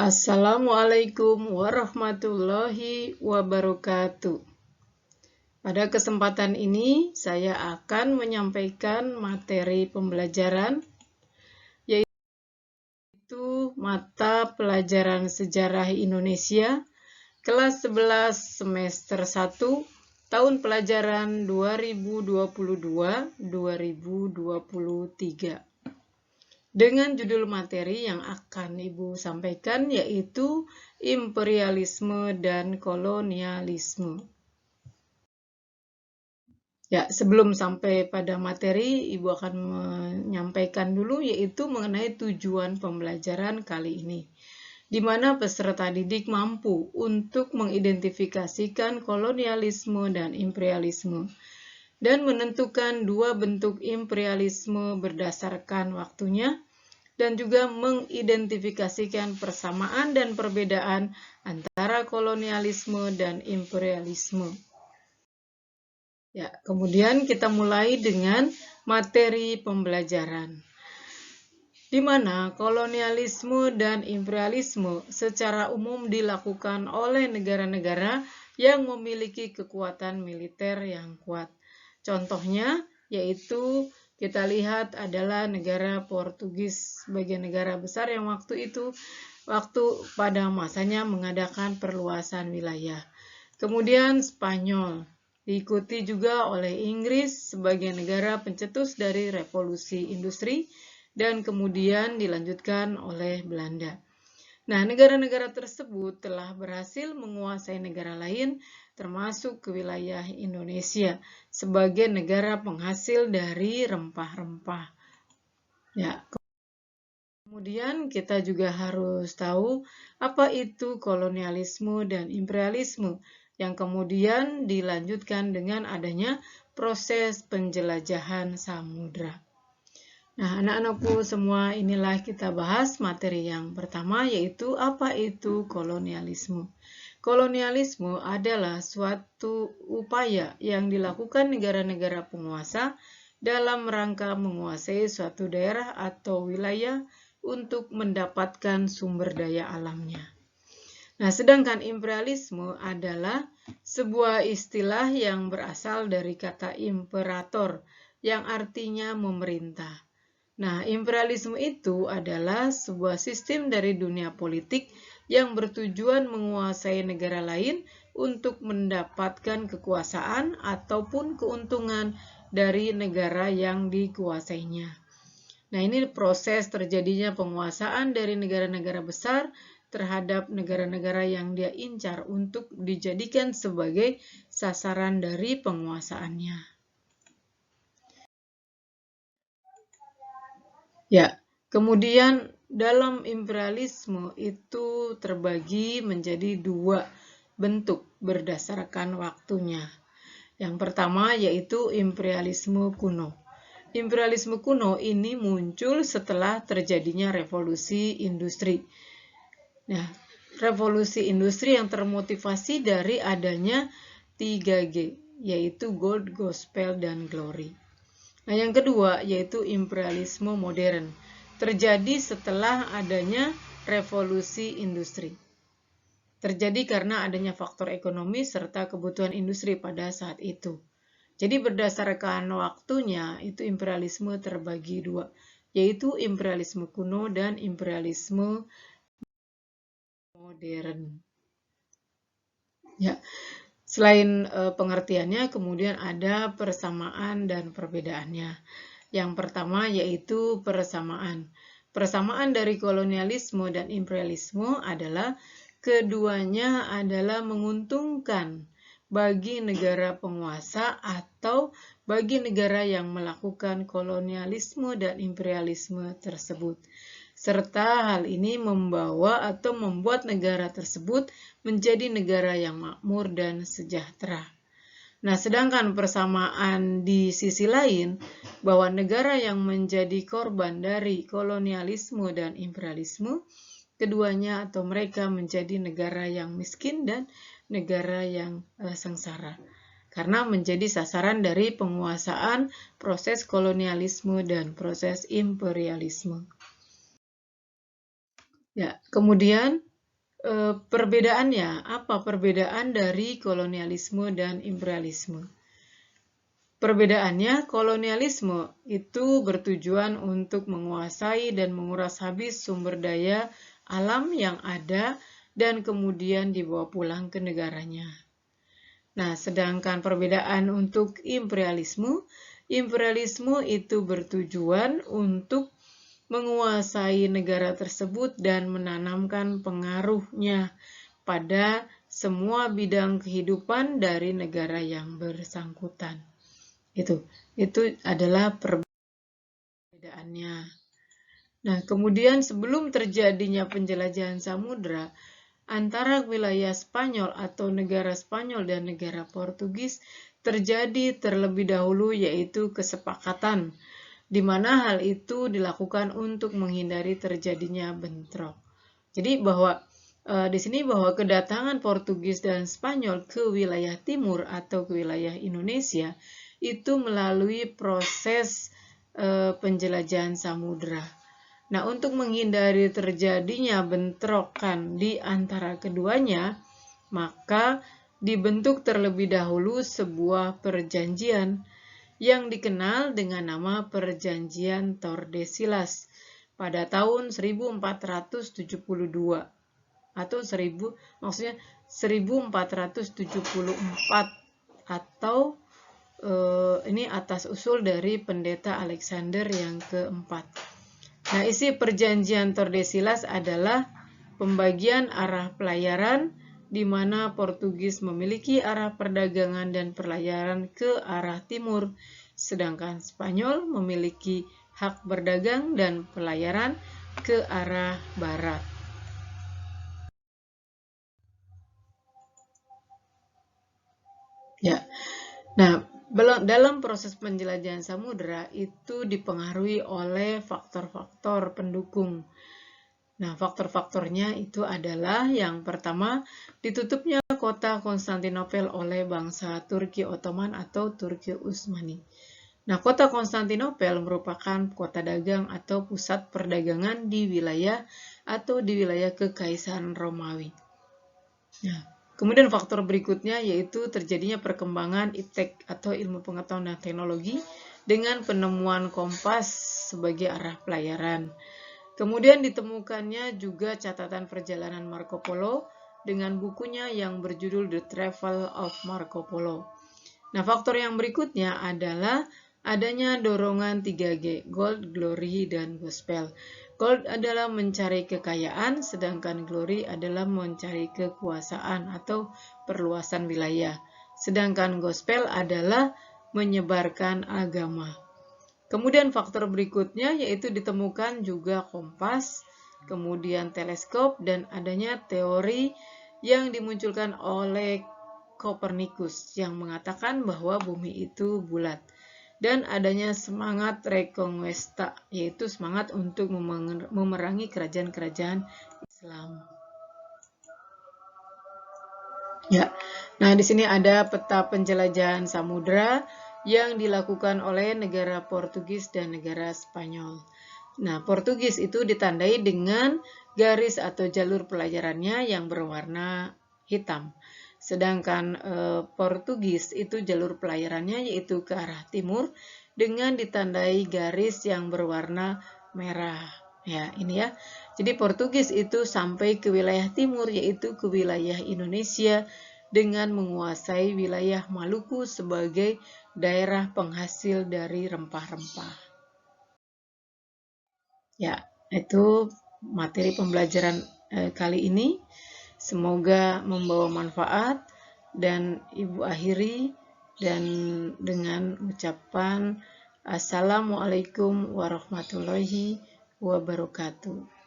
Assalamualaikum warahmatullahi wabarakatuh. Pada kesempatan ini, saya akan menyampaikan materi pembelajaran, yaitu mata pelajaran Sejarah Indonesia, kelas 11 semester 1, tahun pelajaran 2022-2023. Dengan judul materi yang akan Ibu sampaikan yaitu imperialisme dan kolonialisme. Ya, sebelum sampai pada materi, Ibu akan menyampaikan dulu yaitu mengenai tujuan pembelajaran kali ini, di mana peserta didik mampu untuk mengidentifikasikan kolonialisme dan imperialisme dan menentukan dua bentuk imperialisme berdasarkan waktunya, dan juga mengidentifikasikan persamaan dan perbedaan antara kolonialisme dan imperialisme. Ya, kemudian kita mulai dengan materi pembelajaran, di mana kolonialisme dan imperialisme secara umum dilakukan oleh negara-negara yang memiliki kekuatan militer yang kuat. Contohnya yaitu kita lihat adalah negara Portugis sebagai negara besar yang waktu pada masanya mengadakan perluasan wilayah. Kemudian Spanyol, diikuti juga oleh Inggris sebagai negara pencetus dari revolusi industri, dan kemudian dilanjutkan oleh Belanda. Nah, negara-negara tersebut telah berhasil menguasai negara lain, termasuk ke wilayah Indonesia, sebagai negara penghasil dari rempah-rempah. Ya, kemudian kita juga harus tahu apa itu kolonialisme dan imperialisme, yang kemudian dilanjutkan dengan adanya proses penjelajahan samudra. Nah, anak-anakku semua, inilah kita bahas materi yang pertama, yaitu apa itu kolonialisme. Kolonialisme adalah suatu upaya yang dilakukan negara-negara penguasa dalam rangka menguasai suatu daerah atau wilayah untuk mendapatkan sumber daya alamnya. Nah, sedangkan imperialisme adalah sebuah istilah yang berasal dari kata imperator, yang artinya memerintah. Nah, imperialisme itu adalah sebuah sistem dari dunia politik yang bertujuan menguasai negara lain untuk mendapatkan kekuasaan ataupun keuntungan dari negara yang dikuasainya. Nah, ini proses terjadinya penguasaan dari negara-negara besar terhadap negara-negara yang dia incar untuk dijadikan sebagai sasaran dari penguasaannya. Ya, kemudian dalam imperialisme itu terbagi menjadi dua bentuk berdasarkan waktunya. Yang pertama yaitu imperialisme kuno. Imperialisme kuno ini muncul setelah terjadinya revolusi industri. Nah, revolusi industri yang termotivasi dari adanya 3G, yaitu Gold, Gospel, dan Glory. Nah, yang kedua yaitu imperialisme modern, terjadi setelah adanya revolusi industri. Terjadi karena adanya faktor ekonomi serta kebutuhan industri pada saat itu. Jadi berdasarkan waktunya itu imperialisme terbagi dua, yaitu imperialisme kuno dan imperialisme modern. Ya. Selain pengertiannya, kemudian ada persamaan dan perbedaannya. Yang pertama yaitu persamaan. Persamaan dari kolonialisme dan imperialisme adalah keduanya adalah menguntungkan bagi negara penguasa atau bagi negara yang melakukan kolonialisme dan imperialisme tersebut. Serta hal ini membawa atau membuat negara tersebut menjadi negara yang makmur dan sejahtera. Nah, sedangkan persamaan di sisi lain, bahwa negara yang menjadi korban dari kolonialisme dan imperialisme, keduanya atau mereka menjadi negara yang miskin dan negara yang sengsara, karena menjadi sasaran dari penguasaan proses kolonialisme dan proses imperialisme. Ya, kemudian Perbedaannya, apa perbedaan dari kolonialisme dan imperialisme? Perbedaannya, kolonialisme itu bertujuan untuk menguasai dan menguras habis sumber daya alam yang ada dan kemudian dibawa pulang ke negaranya. Nah, sedangkan perbedaan untuk imperialisme itu bertujuan untuk menguasai negara tersebut dan menanamkan pengaruhnya pada semua bidang kehidupan dari negara yang bersangkutan. Itu adalah perbedaannya. Nah, kemudian sebelum terjadinya penjelajahan samudra antara wilayah Spanyol atau negara Spanyol dan negara Portugis terjadi terlebih dahulu, yaitu kesepakatan di mana hal itu dilakukan untuk menghindari terjadinya bentrok. Jadi di sini bahwa kedatangan Portugis dan Spanyol ke wilayah timur atau ke wilayah Indonesia itu melalui proses penjelajahan samudra. Nah, untuk menghindari terjadinya bentrokan di antara keduanya, maka dibentuk terlebih dahulu sebuah perjanjian yang dikenal dengan nama Perjanjian Tordesillas pada tahun 1472 atau 1474 atau ini atas usul dari pendeta Alexander yang keempat. Nah, isi Perjanjian Tordesillas adalah pembagian arah pelayaran di mana Portugis memiliki arah perdagangan dan pelayaran ke arah timur, sedangkan Spanyol memiliki hak berdagang dan pelayaran ke arah barat. Ya. Nah, dalam proses penjelajahan samudra itu dipengaruhi oleh faktor-faktor pendukung. Nah, faktor-faktornya itu adalah yang pertama, ditutupnya kota Konstantinopel oleh bangsa Turki Ottoman atau Turki Utsmani. Nah, kota Konstantinopel merupakan kota dagang atau pusat perdagangan di wilayah Kekaisaran Romawi. Nah, kemudian faktor berikutnya yaitu terjadinya perkembangan iptek atau ilmu pengetahuan dan teknologi dengan penemuan kompas sebagai arah pelayaran. Kemudian ditemukannya juga catatan perjalanan Marco Polo dengan bukunya yang berjudul The Travel of Marco Polo. Nah, faktor yang berikutnya adalah adanya dorongan 3G, Gold, Glory, dan Gospel. Gold adalah mencari kekayaan, sedangkan Glory adalah mencari kekuasaan atau perluasan wilayah. Sedangkan Gospel adalah menyebarkan agama. Kemudian faktor berikutnya yaitu ditemukan juga kompas, kemudian teleskop, dan adanya teori yang dimunculkan oleh Kopernikus yang mengatakan bahwa bumi itu bulat. Dan adanya semangat reconquista, yaitu semangat untuk memerangi kerajaan-kerajaan Islam. Ya, nah di sini ada peta penjelajahan samudra yang dilakukan oleh negara Portugis dan negara Spanyol. Nah, Portugis itu ditandai dengan garis atau jalur pelayarannya yang berwarna hitam. Sedangkan Portugis itu jalur pelayarannya yaitu ke arah timur dengan ditandai garis yang berwarna merah. Ya, ini ya. Jadi Portugis itu sampai ke wilayah timur yaitu ke wilayah Indonesia dengan menguasai wilayah Maluku sebagai daerah penghasil dari rempah-rempah. Ya, itu materi pembelajaran kali ini. Semoga membawa manfaat dan Ibu akhiri dan dengan ucapan Assalamualaikum warahmatullahi wabarakatuh.